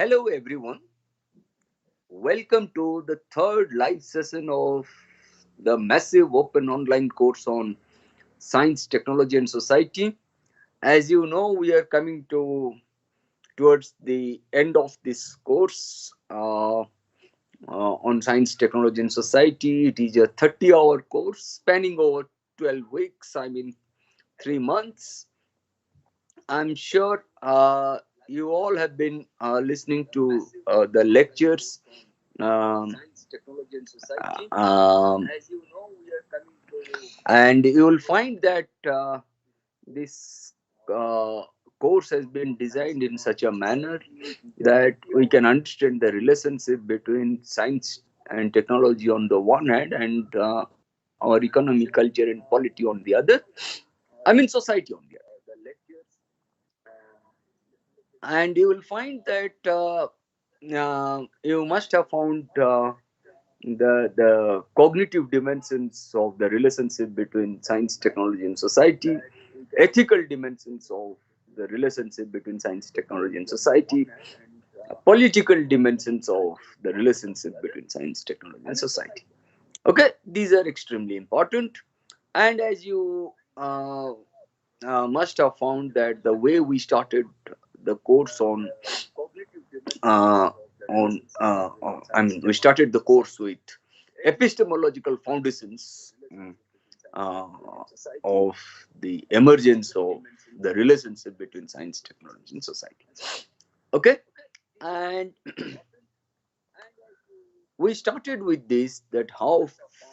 Hello, everyone. Welcome to the third live session of the massive open online course on science, technology, and society. As you know, we are coming towards the end of this course on science, technology, and society. It is a 30-hour course spanning over 12 weeks. 3 months. I'm sure you all have been listening to the lectures, um, and you will find that this course has been designed in such a manner that we can understand the relationship between science and technology on the one hand and our economy, culture, and polity on the other. Society on the other. And you will find that you must have found the cognitive dimensions of the relationship between science, technology, and society, ethical dimensions of the relationship between science, technology, and society, political dimensions of the relationship between science, technology, and society. Okay, these are extremely important. And as you must have found that the way we started the course uh, we started the course with epistemological foundations uh, of the emergence of the relationship between science, technology, and society. Okay, and we started with this, that how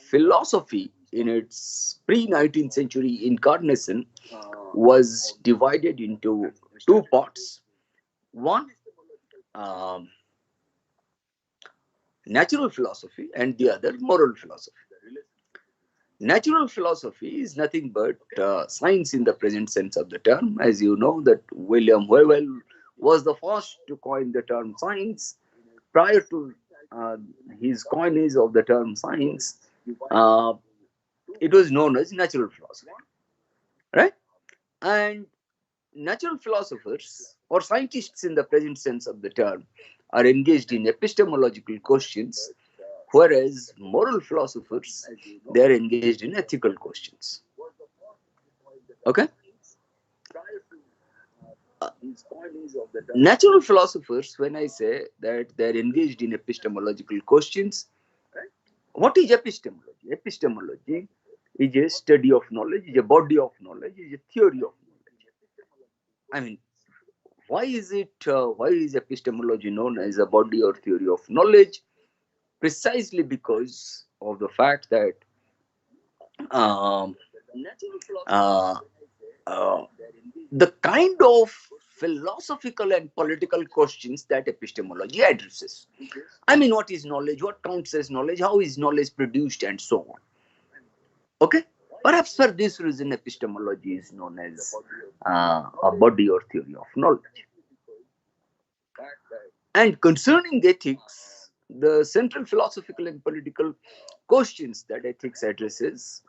philosophy in its pre-19th century incarnation was divided into two parts. One, um, natural philosophy, and the other, moral philosophy. Natural philosophy is nothing but science in the present sense of the term. As you know, that William Whewell was the first to coin the term science. Prior to uh, his coinage of the term science, uh, it was known as natural philosophy, right? And natural philosophers, or scientists in the present sense of the term, are engaged in epistemological questions, whereas moral philosophers, they are engaged in ethical questions. Okay? Uh, Natural philosophers, when I say that they are engaged in epistemological questions, what is epistemology? Epistemology is a study of knowledge, is a body of knowledge, is a theory of knowledge. I mean, why is epistemology known as a body or theory of knowledge? Precisely because of the fact that um, uh, uh, the kind of philosophical and political questions that epistemology addresses. What is knowledge? What counts as knowledge? How is knowledge produced? And so on. Okay? Perhaps for this reason, epistemology is known as a body or theory of knowledge. And concerning ethics, the central philosophical and political questions that ethics addresses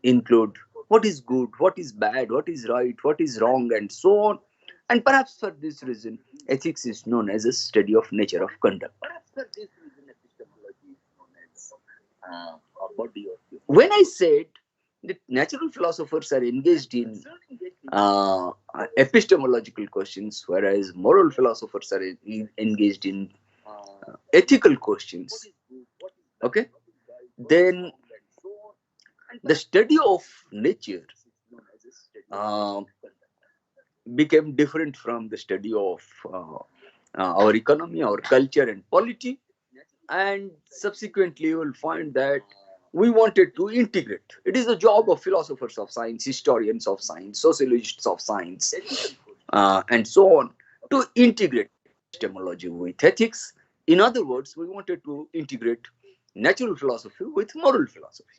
include what is good, what is bad, what is right, what is wrong, and so on. And perhaps for this reason, ethics is known as a study of nature of conduct. When I said that natural philosophers are engaged in epistemological questions, whereas moral philosophers are engaged in ethical questions, okay, then the study of nature uh, became different from the study of our economy, our culture, and polity. And subsequently, you will find that we wanted to integrate. It is the job of philosophers of science, historians of science, sociologists of science, and so on, to integrate epistemology with ethics. In other words, we wanted to integrate natural philosophy with moral philosophy.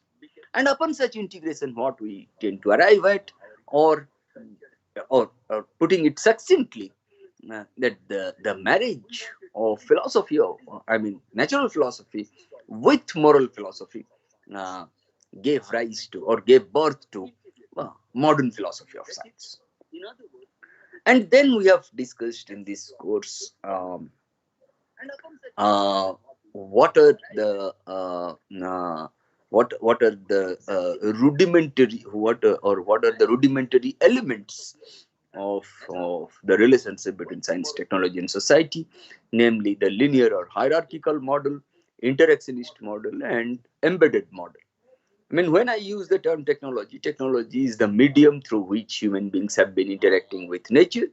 And upon such integration, what we tend to arrive at, or or putting it succinctly, that the marriage of philosophy, of, natural philosophy with moral philosophy, uh, gave rise to, or gave birth to, modern philosophy of science. And then we have discussed in this course what are the what are the rudimentary what are the rudimentary elements of the relationship between science, technology, and society, namely the linear or hierarchical model, interactionist model, and embedded model. I mean, when I use the term technology, technology is the medium through which human beings have been interacting with nature.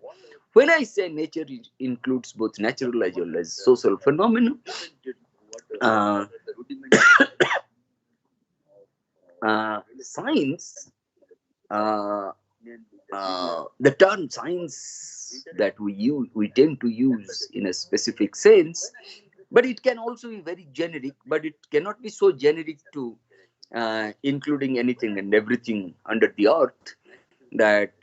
When I say nature, it includes both natural as well as social phenomena. Uh, Science, uh, the term science that we tend to use in a specific sense, but it can also be very generic, but it cannot be so generic to including anything and everything under the earth that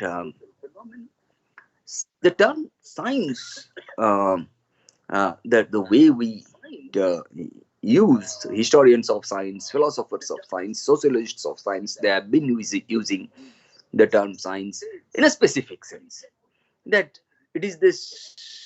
the term science, that the way we uh, use historians of science, philosophers of science, sociologists of science, they have been using the term science in a specific sense, that it is this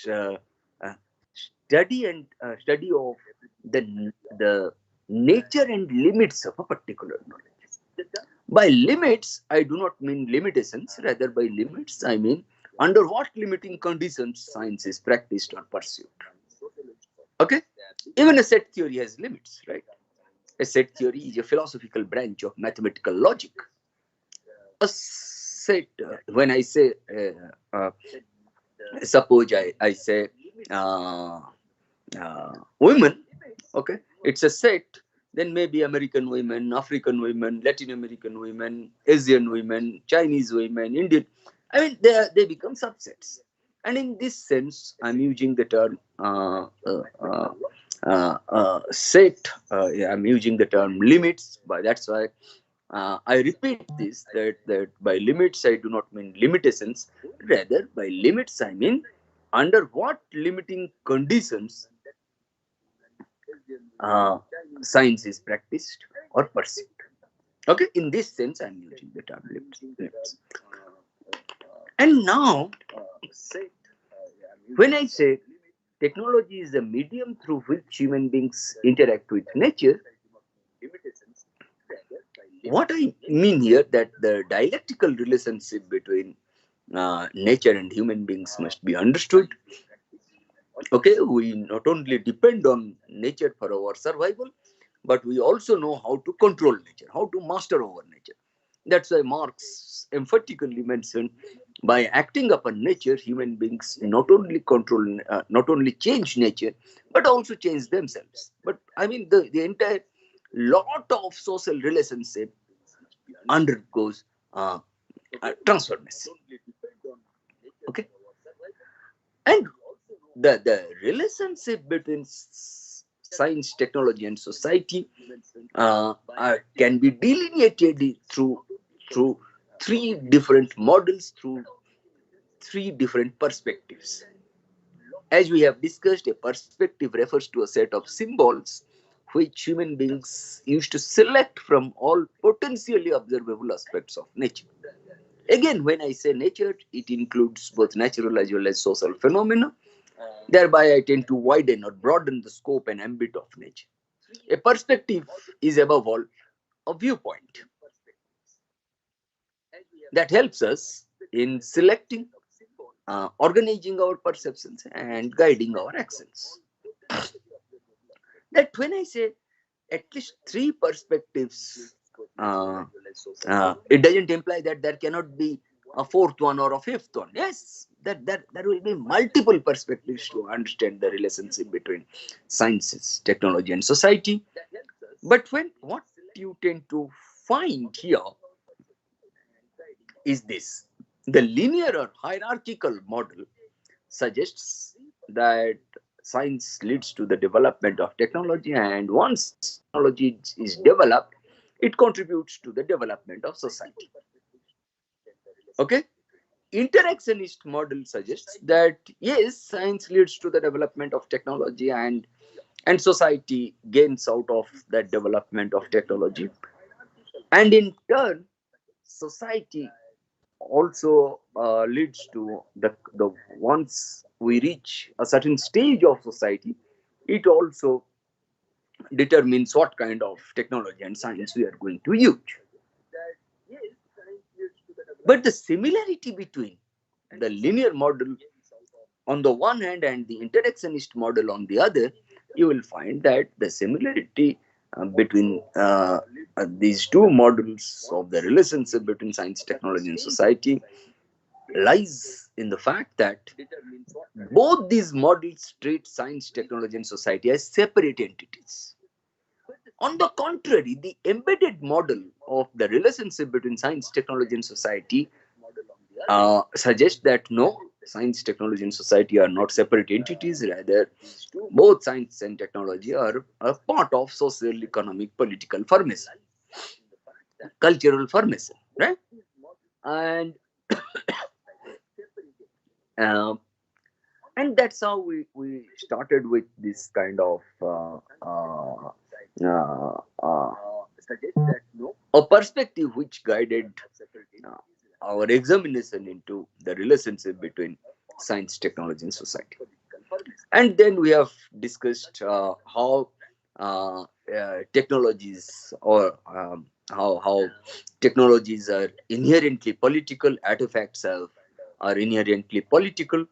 study of the nature and limits of a particular knowledge. By limits, I do not mean limitations. Rather, by limits, I mean under what limiting conditions science is practiced or pursued. Okay, even a set theory has limits, right? A set theory is a philosophical branch of mathematical logic. A set, when I say, suppose I say uh, women, okay, it's a set, then maybe American women, African women, Latin American women, Asian women, Chinese women, Indian. I mean, they become subsets. And in this sense, I'm using the term set. Yeah, I'm using the term limits. But that's why I repeat this, that by limits I do not mean limitations. Rather, by limits I mean under what limiting conditions uh, science is practiced or pursued. Okay, in this sense, I'm using the term limits. And now, when I say technology is the medium through which human beings interact with nature, what I mean here that the dialectical relationship between nature and human beings must be understood. Okay, we not only depend on nature for our survival, but we also know how to control nature, how to master over nature. That's why Marx emphatically mentioned, by acting upon nature, human beings not only change nature, but also change themselves. But I mean, the entire lot of social relationship undergoes transformation. Okay, and the relationship between science, technology, and society can be delineated through three different models, through three different perspectives. As we have discussed, a perspective refers to a set of symbols which human beings used to select from all potentially observable aspects of nature. Again, when I say nature, it includes both natural as well as social phenomena. Thereby, I tend to widen or broaden the scope and ambit of nature. A perspective is, above all, a viewpoint that helps us in selecting, organizing our perceptions, and guiding our actions. That when I say at least three perspectives, it doesn't imply that there cannot be a fourth one or a fifth one. Yes, that there will be multiple perspectives to understand the relationship between sciences, technology, and society. But what you tend to find here is this: the linear or hierarchical model suggests that science leads to the development of technology, and once technology is developed, it contributes to the development of society. Okay, interactionist model suggests that yes, science leads to the development of technology, and society gains out of that development of technology, and in turn society also leads to the once we reach a certain stage of society, it also determines what kind of technology and science we are going to use. But the similarity between the linear model on the one hand and the interactionist model on the other, you will find that the similarity between these two models of the relationship between science, technology, and society lies in the fact that both these models treat science, technology, and society as separate entities. On the contrary, the embedded model of the relationship between science, technology, and society suggests that no, science, technology, and society are not separate entities. Rather, both science and technology are a part of social, economic, political formation, cultural formation, right? And uh, and that's how we started with this kind of uh, uh, a perspective which guided uh, our examination into the relationship between science, technology, and society. And then we have discussed technologies, or how technologies are inherently political, artifacts are inherently political,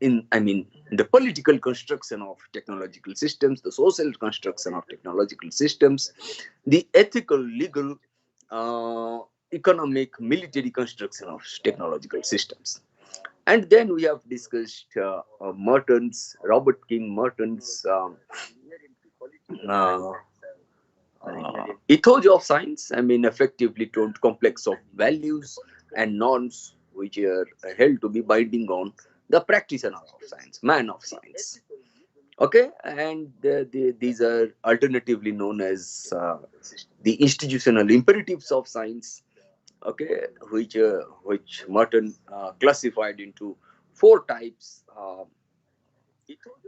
in I mean the political construction of technological systems, the social construction of technological systems, the ethical, legal, economic, military construction of technological systems. And then we have discussed Robert King Merton's uh, ethos of science. Effectively told complex of values and norms which are held to be binding on the practitioner of science, man of science. Okay, and these are alternatively known as the institutional imperatives of science. Okay, which Merton classified into four types: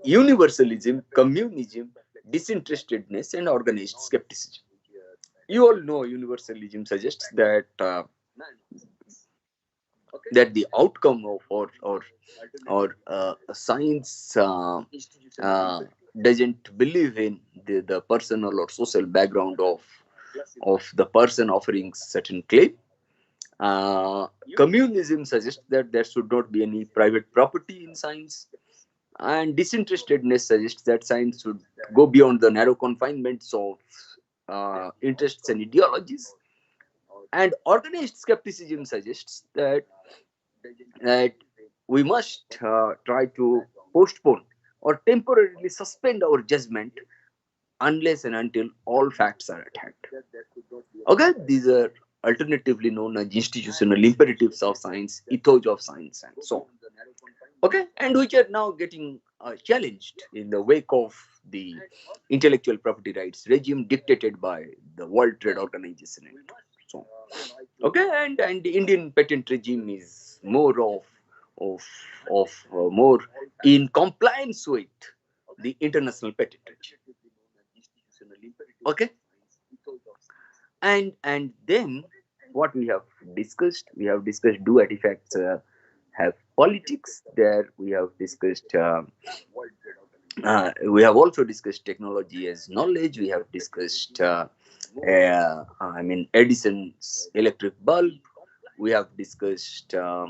universalism, communism, disinterestedness, and organized skepticism. You all know universalism suggests that the outcome of or science doesn't believe in the personal or social background of the person offering certain claim. Communism suggests that there should not be any private property in science, and disinterestedness suggests that science should go beyond the narrow confinements of interests and ideologies. And organized skepticism suggests that we must try to postpone or temporarily suspend our judgment unless and until all facts are at hand. Okay, these are alternatively known as institutional imperatives of science, ethos of science, and so on. Okay, and which are now getting challenged in the wake of the intellectual property rights regime dictated by the World Trade Organization and so on. Okay, and the Indian patent regime is more of more in compliance with the international patent regime. Okay, and then what we have discussed, do artifacts have politics? There we have also discussed technology as knowledge. We have discussed Edison's electric bulb. We have discussed uh,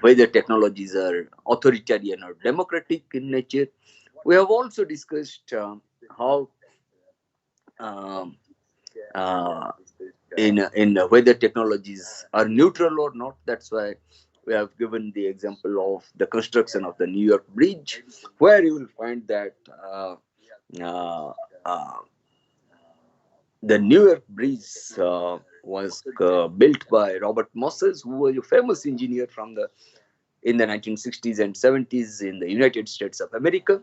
whether technologies are authoritarian or democratic in nature. We have also discussed how um, uh, in whether technologies are neutral or not. That's why we have given the example of the construction of the New York Bridge, where you will find that uh, uh, the New York Bridge was built by Robert Moses, who was a famous engineer from the in the 1960s and 70s in the United States of America,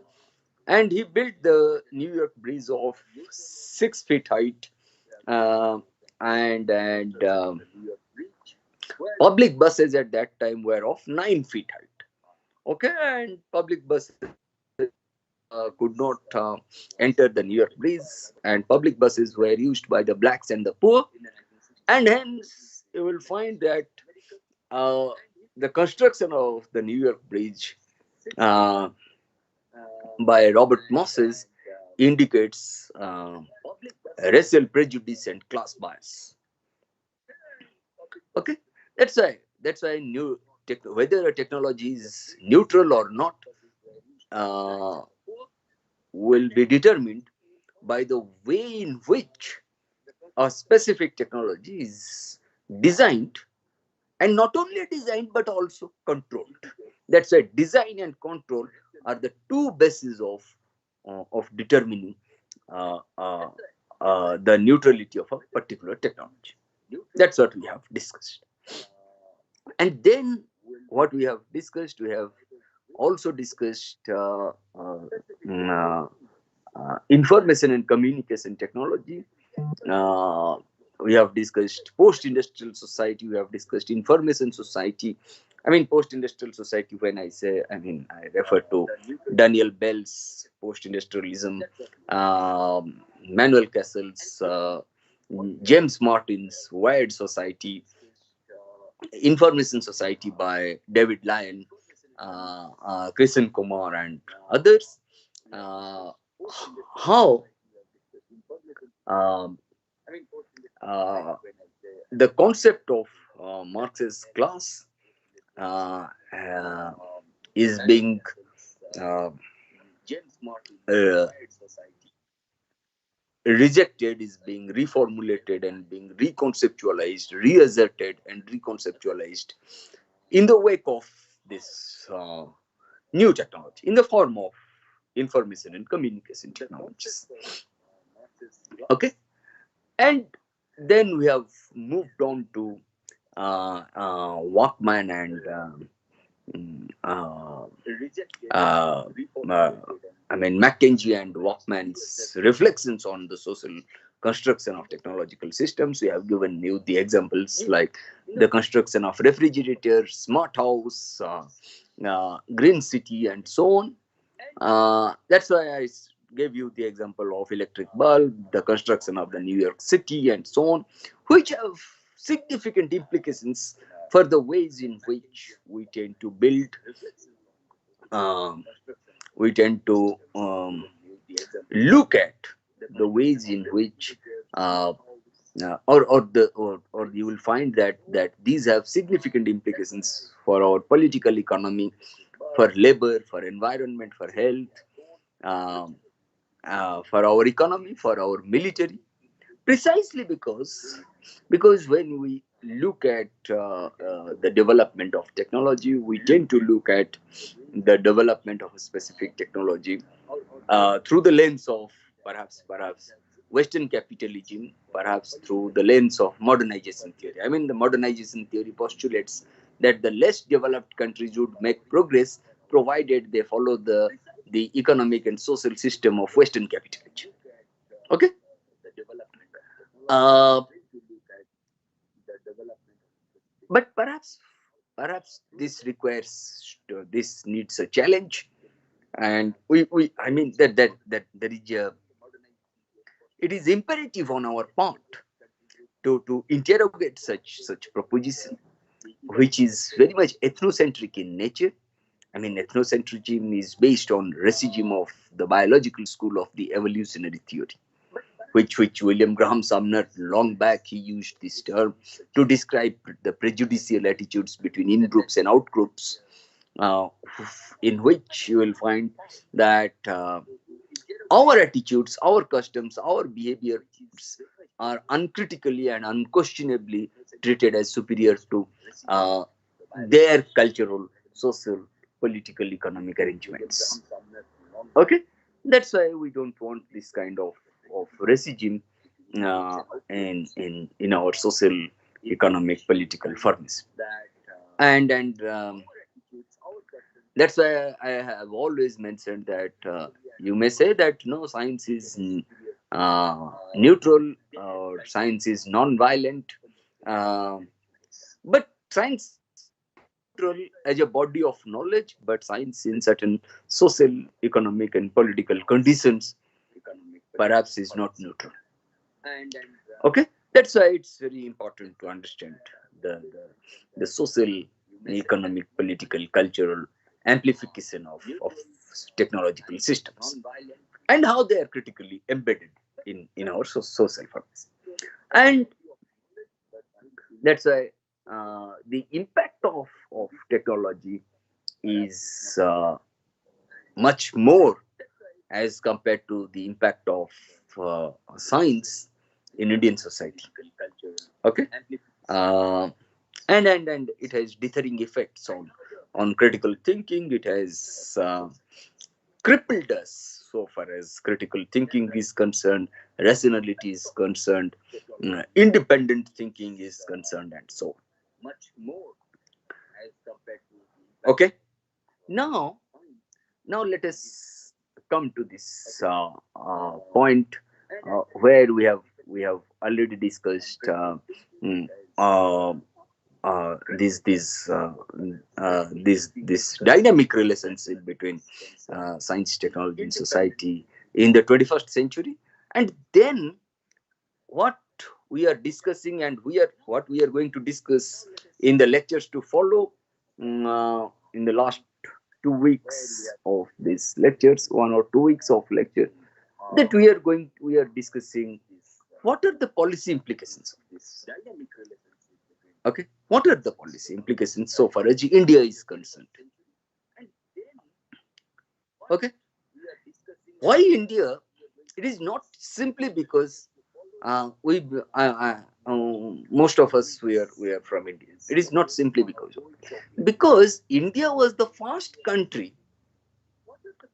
and he built the New York Bridge of 6 feet height, uh, and public buses at that time were of 9 feet height. Okay, and public buses could not enter the New York Bridge, and public buses were used by the blacks and the poor. And hence you will find that uh, the construction of the New York Bridge uh, by Robert Moses indicates racial prejudice and class bias. Okay, that's why whether a technology is neutral or not uh, will be determined by the way in which a specific technology is designed, and not only designed but also controlled. That's why design and control are the two bases of determining uh, uh, the neutrality of a particular technology. That's what we have discussed. And then what we have discussed, we have also discussed mm, uh, information and communication technology. Uh, we have discussed post-industrial society. We have discussed information society. I mean, post-industrial society. When I say, I mean, I refer to Daniel Bell's post-industrialism, Manuel Cassell's, James Martin's Wired Society, Information Society by David Lyon, Krishnan Kumar, and others. Uh, how um, uh, the concept of Marx's class uh, uh, is being uh, uh, rejected, is being reformulated and being reconceptualized, reasserted, and reconceptualized in the wake of this new technology in the form of information and communication technologies. Okay, and then we have moved on to Walkman and uh, uh, uh, I mean, Mckenzie and Walkman's reflections on the social construction of technological systems. We have given you the examples like the construction of refrigerators, smart house, green city, and so on. That's why I gave you the example of electric bulb, the construction of the New York City, and so on, which have significant implications for the ways in which we tend to build, um, we tend to look at the ways in which or you will find that these have significant implications for our political economy, for labor, for environment, for health, um, for our economy, for our military, precisely because when we look at the development of technology, we tend to look at the development of a specific technology through the lens of perhaps Western capitalism, perhaps through the lens of modernization theory. I mean, the modernization theory postulates that the less developed countries would make progress provided they follow the economic and social system of Western capitalism. Okay. Uh, but perhaps this needs a challenge, and we I mean that there is a it is imperative on our part to interrogate such proposition, which is very much ethnocentric in nature. I mean, ethnocentrism is based on racism of the biological school of the evolutionary theory, which William Graham Sumner long back he used this term to describe the prejudicial attitudes between in groups and out groups, uh, in which you will find that our attitudes, our customs, our behaviors are uncritically and unquestionably treated as superior to uh, their cultural, social, political, economic arrangements. Okay, that's why we don't want this kind of racism in our social, economic, political furnace. And that's why I have always mentioned that you may say that no, science is neutral or science is non-violent, uh, but science is neutral as a body of knowledge, but science in certain social, economic, and political conditions perhaps is not neutral. Okay, That's why it's very important to understand the social, economic, political, cultural amplification of technological systems and how they are critically embedded in our social forms. And that's why the impact of technology is much more as compared to the impact of science in Indian society. Okay, uh, and it has dithering effects on critical thinking. It has crippled us so far as critical thinking is concerned, rationality is concerned, independent thinking is concerned, and so on. Okay, now let us come to this point where we have already discussed mm, uh, this dynamic relationship between science, technology, and society in the 21st century. And then what we are discussing and what we are going to discuss in the lectures to follow, in the last 2 weeks of these lectures, 1 or 2 weeks of lecture, that we are discussing what are the policy implications of this. Okay, what are the policy implications so far as India is concerned? Okay, why India? It is not simply because we most of us we are from India. It is not simply because India was the first country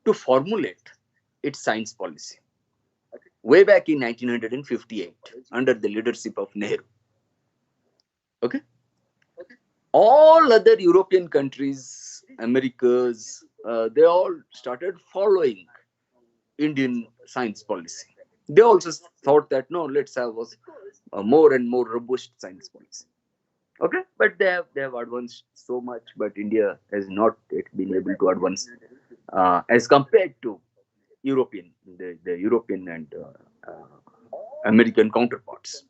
to formulate its science policy way back in 1958 under the leadership of Nehru. Okay, all other European countries, Americas, they all started following Indian science policy. They also thought that no, let's have a more and more robust science policy. Okay, but they have advanced so much, but India has not yet been able to advance as compared to the European and American counterparts.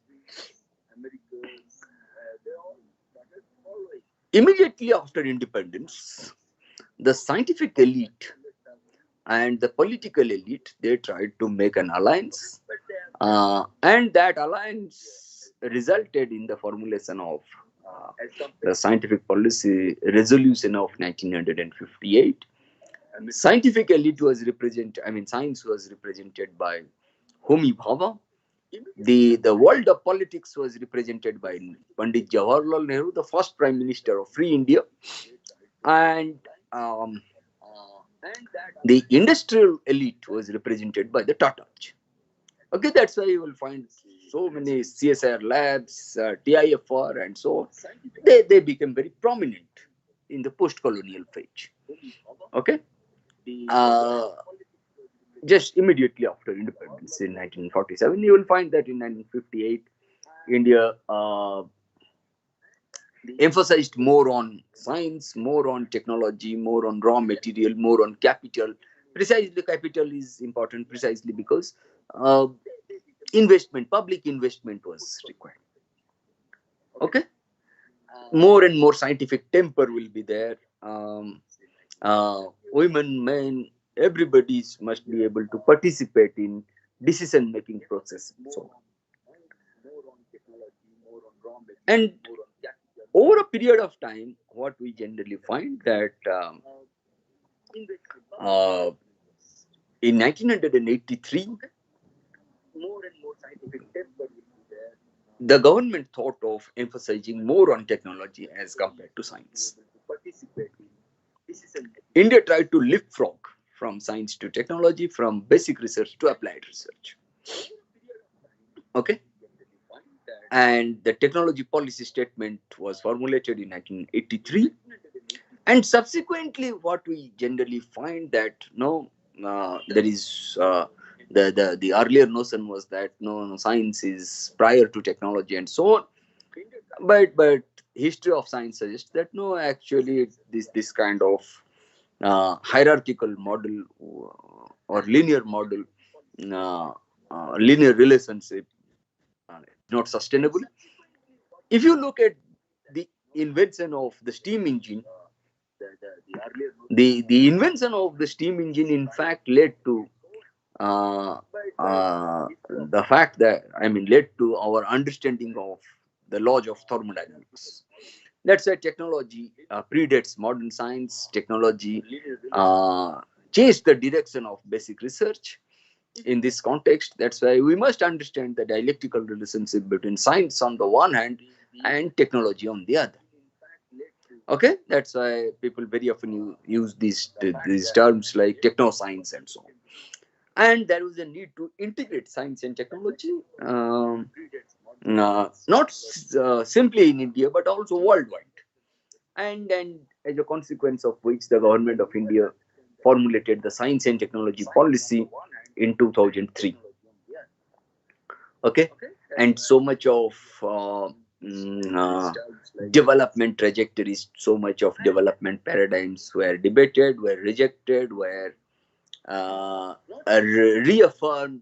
Immediately after independence, the scientific elite and the political elite, they tried to make an alliance, and that alliance resulted in the formulation of the scientific policy resolution of 1958. Scientific elite was represented, I mean, science was represented by Homi Bhabha. The world of politics was represented by Pandit Jawaharlal Nehru, the first Prime Minister of Free India, and the industrial elite was represented by the Tatas. Okay, that's why you will find so many CSIR labs, TIFR, and so on. They became very prominent in the post-colonial phase. Okay, just immediately after independence in 1947, you will find that in 1958, India emphasized more on science, more on technology, more on raw material, more on capital. Precisely, capital is important precisely because public investment was required. Okay, more and more scientific temper will be there. Women, men, everybody must be able to participate in decision-making process. So, and over a period of time, what we generally find that in 1983, the government thought of emphasizing more on technology as compared to science. India tried to leapfrog from science to technology, from basic research to applied research. Okay, and the technology policy statement was formulated in 1983, and subsequently what we generally find that no, there is the earlier notion was that no, science is prior to technology and so on, but history of science suggests that no, actually this kind of hierarchical model or linear model, linear relationship not sustainable. If you look at the invention of the steam engine, the invention of the steam engine in fact led to uh, the fact that led to our understanding of the laws of thermodynamics. That's why technology predates modern science. Technology changed the direction of basic research. In this context, that's why we must understand the dialectical relationship between science on the one hand and technology on the other. Okay, that's why people very often use these terms like technoscience and so on. And there was a need to integrate science and technology, not simply in India but also worldwide. And as a consequence of which, the government of India formulated the science and technology policy in 2003. Okay, and so much of development trajectories, so much of development paradigms were debated, were rejected, were reaffirmed,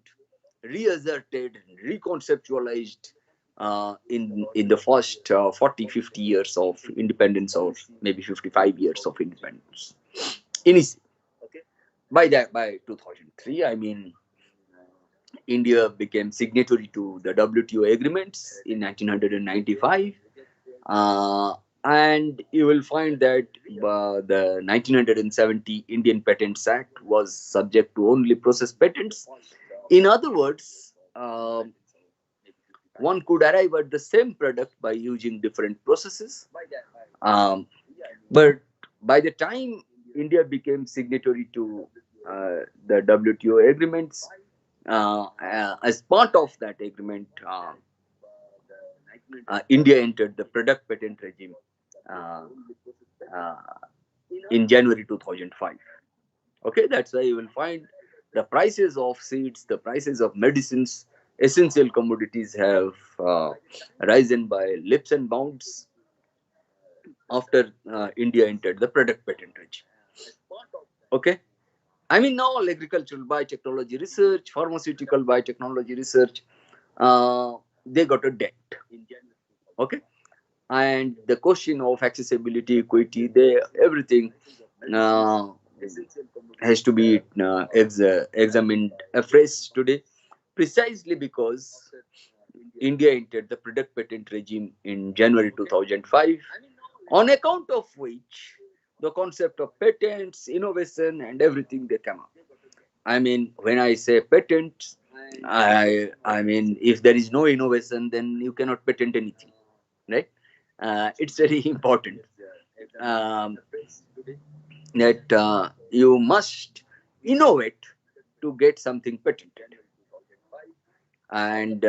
reasserted, reconceptualized in the first 40, 50 years of independence, or maybe 55 years of independence. By 2003, India became signatory to the WTO agreements in 1995. And you will find that the 1970 Indian Patents Act was subject to only process patents. In other words, one could arrive at the same product by using different processes. Um, but by the time India became signatory to the WTO agreements, as part of that agreement, India entered the product patent regime uh, uh, in January 2005. Okay, that's why you will find the prices of seeds, the prices of medicines, essential commodities have risen by leaps and bounds after India entered the product patent regime. Okay, now agricultural biotechnology research, pharmaceutical biotechnology research, they got a debt. Okay, and the question of accessibility, equity, everything uh, has to be examined afresh today, precisely because India entered the product patent regime in January 2005, on account of which the concept of patents, innovation, and everything they come up. When I say patent, if there is no innovation, then you cannot patent anything, right? It's very important um, that you must innovate to get something patented. And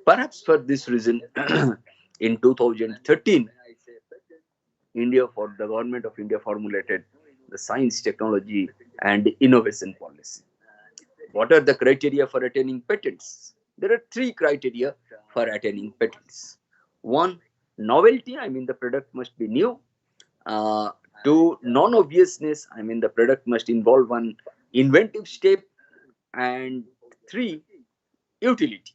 perhaps for this reason, in 2013, the government of India formulated the science, technology, and innovation policy. What are the criteria for attaining patents? There are three criteria for attaining patents. One, novelty. The product must be new. Two, non-obviousness. The product must involve one inventive step. And three, utility.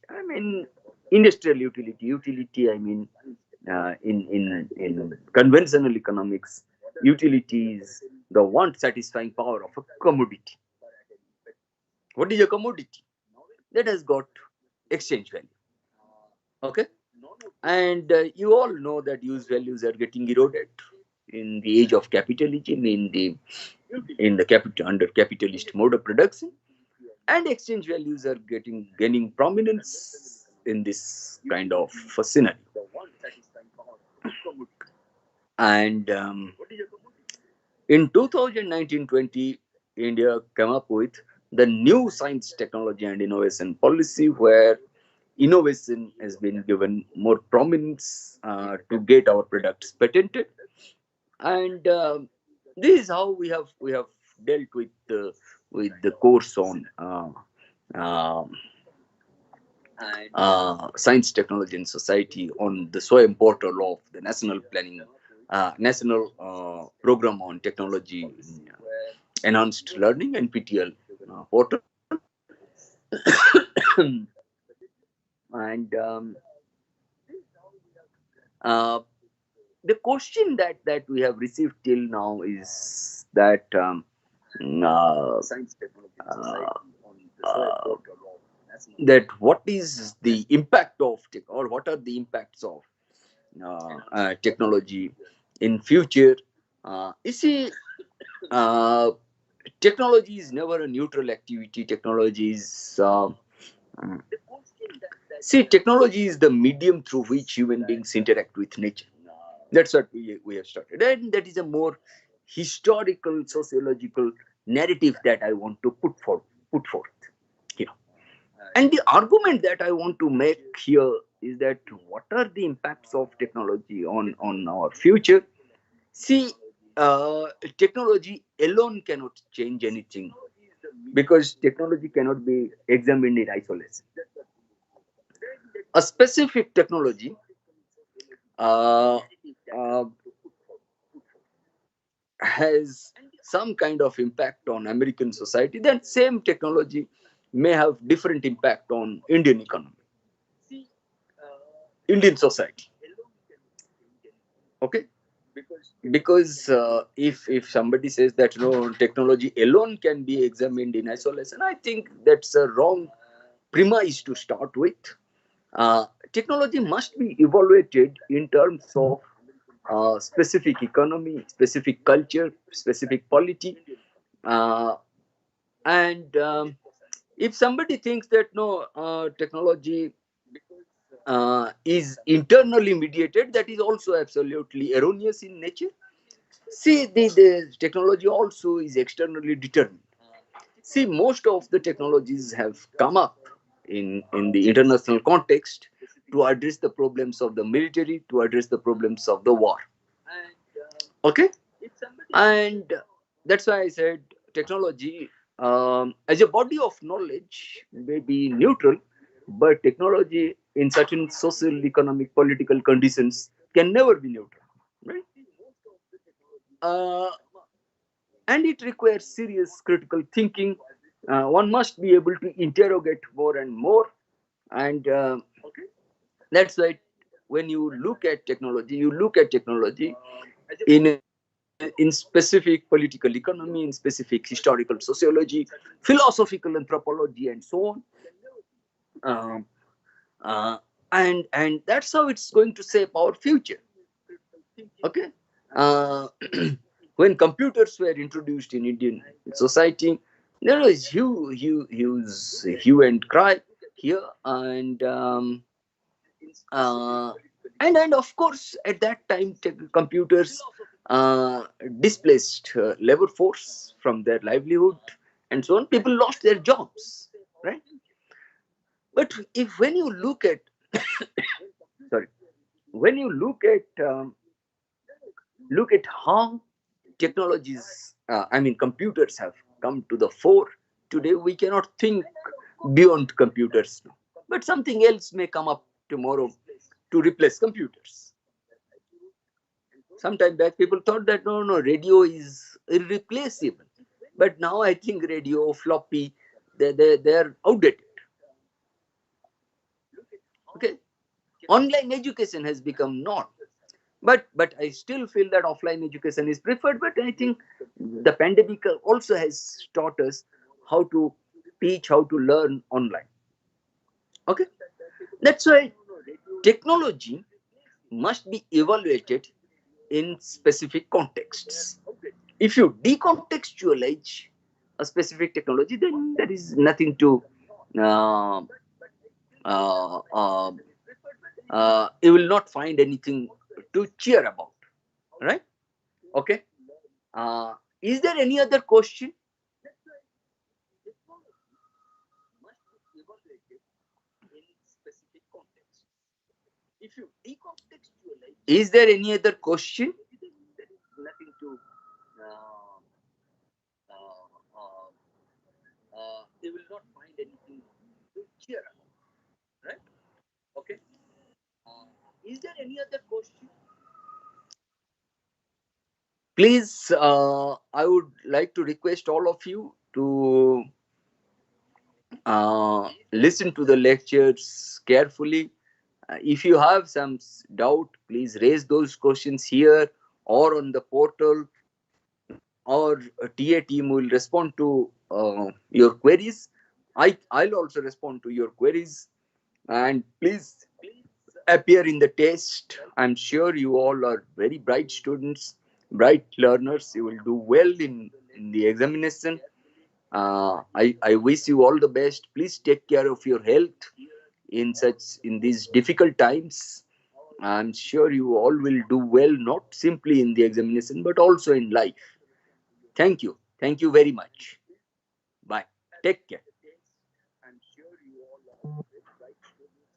Industrial utility. Utility. In conventional economics, utility is the want satisfying power of a commodity. What is a commodity? That has got exchange value. Okay, and you all know that use values are getting eroded in the age of capitalism, under capitalist mode of production, and exchange values are gaining prominence in this kind of scenario. And in 2019-20, India came up with the new science, technology, and innovation policy, where innovation has been given more prominence to get our products patented. And this is how we have dealt with the course on science, technology, and society on the SWAYAM portal of the National Planning, National Program on Technology, Enhanced Learning, and PTL portal. And the question that we have received till now is that uh, uh, that what is the impact of or what are the impacts of technology in future. You see, uh, technology is never a neutral activity. Technology is mm, see, technology is the medium through which human beings interact with nature. That's what we have started, and that is a more historical sociological narrative that I want to put forth here. And the argument that I want to make here is that what are the impacts of technology on our future? See, technology alone cannot change anything because technology cannot be examined in isolation. A specific technology uh, uh, has some kind of impact on American society, then same technology may have different impact on Indian economy, Indian society. Okay, because if somebody says that no technology alone can be examined in isolation, I think that's a wrong premise to start with. Technology must be evaluated in terms of specific economy, specific culture, specific polity, uh, and if somebody thinks that no technology is internally mediated, that is also absolutely erroneous in nature. See, the technology also is externally determined. See, most of the technologies have come up in the international context to address the problems of the military, to address the problems of the war. Okay, and that's why I said technology as a body of knowledge may be neutral, but technology in certain social, economic, political conditions can never be neutral, right? Uh, and it requires serious critical thinking. One must be able to interrogate more and more, and that's why when you look at technology, you look at technology in specific political economy, in specific historical sociology, philosophical anthropology, and so on. Um, uh, and that's how it's going to shape our future. Okay, uh, when computers were introduced in Indian society, there was hue and cry here, uh, and of course at that time computers uh, displaced labor force from their livelihood and so on. People lost their jobs, right? But if when you look at sorry, when you look at how technologies, I mean computers have come to the fore today, we cannot think beyond computers now. But something else may come up tomorrow to replace computers. Sometime back people thought that no, radio is irreplaceable, but now I think radio, floppy, they're outdated. Okay, online education has become norm, but I still feel that offline education is preferred. But I think the pandemic also has taught us how to teach, how to learn online. Okay, that's why technology must be evaluated in specific contexts. If you decontextualize a specific technology, then there is nothing to uh, uh, uh, you will not find anything to cheer about, right? Okay, is there any other question? Is there any other question? Please, I would like to request all of you to Listen to the lectures carefully. If you have some doubt, please raise those questions here or on the portal, or a TA team will respond to your queries. I'll also respond to your queries. And please appear in the test. I'm sure you all are very bright students, bright learners. You will do well in the examination. I wish you all the best. Please take care of your health in these difficult times. I'm sure you all will do well, not simply in the examination, but also in life. Thank you. Thank you very much. Bye. Take care.